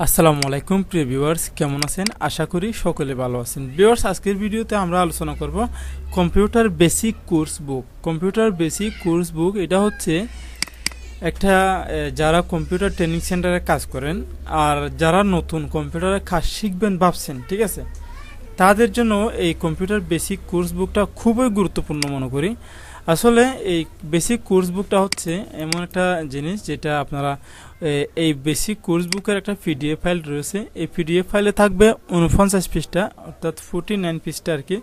আসসালামু আলাইকুম প্রিয় ভিউয়ার্স, কেমন আছেন? আশা করি সকলে ভালো আছেন। ভিউয়ার্স, আজকের ভিডিওতে আমরা আলোচনা করব কম্পিউটার বেসিক কোর্স বুক। কম্পিউটার বেসিক কোর্স বুক এটা হচ্ছে একটা যারা কম্পিউটার ট্রেনিং সেন্টারে কাজ করেন আর যারা নতুন কম্পিউটারে কাজ শিখবেন ভাবছেন, ঠিক আছে, তাদের জন্য এই কম্পিউটার বেসিক কোর্স বুকটা খুবই গুরুত্বপূর্ণ মনে করি। আসলে এই বেসিক কোর্স বুকটা হচ্ছে এমন একটা জিনিস যেটা আপনারা এই বেসিক কোর্স বুকের একটা পিডিএফ ফাইল রয়েছে। এই পিডিএফ ফাইলে থাকবে 49 পৃষ্ঠা, অর্থাৎ 49 পৃষ্ঠা আর কি।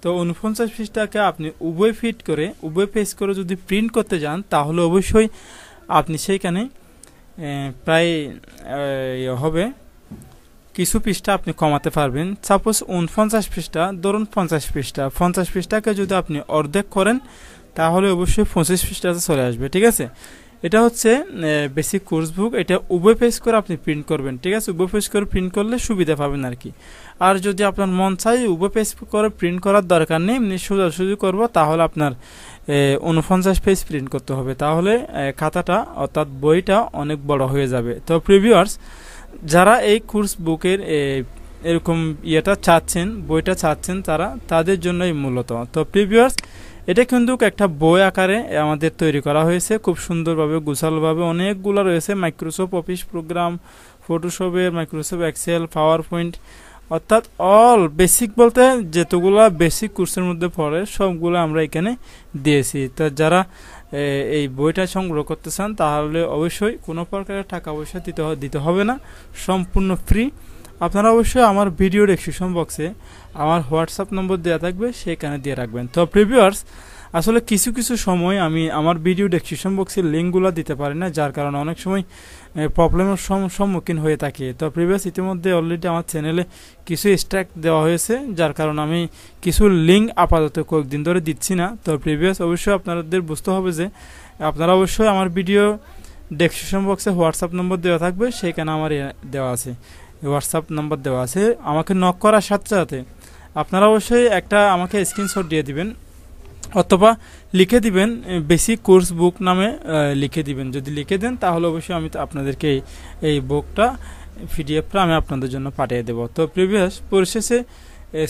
তো 49 পৃষ্ঠাকে আপনি উভয় পেজ করে যদি প্রিন্ট করতে যান তাহলে অবশ্যই আপনি সেইখানে প্রায় হবে কিছু পৃষ্ঠা আপনি কমাতে পারবেন। সাপোজ 49 পৃষ্ঠা, ধরুন 50 পৃষ্ঠাকে যদি আপনি অর্ধেক করেন তাহলে অবশ্যই 25 পৃষ্ঠাতে চলে আসবে, ঠিক আছে। এটা হচ্ছে বেসিক কোর্স বুক। এটা উভয় পেজ করে আপনি প্রিন্ট করবেন, ঠিক আছে। উভয় পেজ করে প্রিন্ট করলে সুবিধা পাবেন আর কি। আর যদি আপনার মন চাই উভয় পেজ করে প্রিন্ট করার দরকার নেই, এমনি সোজাসুজি করব, তাহলে আপনার 49 পেজ প্রিন্ট করতে হবে। তাহলে খাতাটা অর্থাৎ বইটা অনেক বড় হয়ে যাবে। তো প্রিভিউয়ার্স, যারা এই কোর্স বুকের এরকম বইটা চাচ্ছেন তাদের জন্যই মূলত। তো প্রিভিউয়ার্স, এটা কিন্তু একটা বই আকারে আমাদের তৈরি করা হয়েছে, খুব সুন্দরভাবে গোছালোভাবে। অনেকগুলো রয়েছে, মাইক্রোসফট অফিস প্রোগ্রাম, ফটোশপের, মাইক্রোসফট এক্সেল, পাওয়ার পয়েন্ট, অর্থাৎ অল বেসিক বলতে যেতগুলো বেসিক কোর্সের মধ্যে পড়ে সবগুলো আমরা এখানে দিয়েছি। তো যারা এই বইটা সংগ্রহ করতে চান তাহলে অবশ্যই কোনো প্রকারের টাকা পয়সা দিতে হবে না, সম্পূর্ণ ফ্রি। আপনারা অবশ্যই আমার ভিডিও ডেসক্রিপশন বক্সে আমার হোয়াটসঅ্যাপ নম্বর দেওয়া থাকবে, সেখানে দিয়ে রাখবেন। তো প্রিভিউয়ার্স, আসলে কিছু সময় আমি আমার ভিডিও ডেসক্রিপশন বক্সের লিঙ্কগুলো দিতে পারি না, যার কারণে অনেক সময় প্রবলেমের সম্মুখীন হয়ে থাকি। তো প্রিভিয়াস ইতিমধ্যে অলরেডি আমার চ্যানেলে কিছু স্ট্রাইক দেওয়া হয়েছে, যার কারণে আমি কিছু লিঙ্ক আপাতত কয়েকদিন ধরে দিচ্ছি না। তো প্রিভিয়াস অবশ্যই আপনাদের বুঝতে হবে যে আপনারা অবশ্যই আমার ভিডিও ডেসক্রিপশন বক্সে হোয়াটসঅ্যাপ নম্বর দেওয়া থাকবে, সেখানে আমার দেওয়া আছে, হোয়াটসঅ্যাপ নাম্বার দেওয়া আছে। আমাকে নক করার সাথে সাথে আপনারা অবশ্যই একটা আমাকে স্ক্রিনশট দিয়ে দিবেন অথবা লিখে দিবেন বেসিক কোর্স বুক নামে লিখে দিবেন। যদি লিখে দেন তাহলে অবশ্যই আমি আপনাদেরকে এই বুকটা পিডিএফটা আমি আপনাদের জন্য পাঠিয়ে দেব। তো প্রিভিয়াস পরিশেষে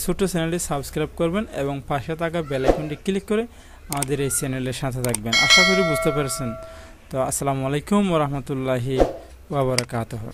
ছোট্ট চ্যানেলটি সাবস্ক্রাইব করবেন এবং পাশে থাকা বেল আইকনটি ক্লিক করে আমাদের এই চ্যানেলের সাথে থাকবেন। আশা করি বুঝতে পেরেছেন। তো আসসালামু আলাইকুম ওয়া রাহমাতুল্লাহি ওয়া বারাকাতুহু।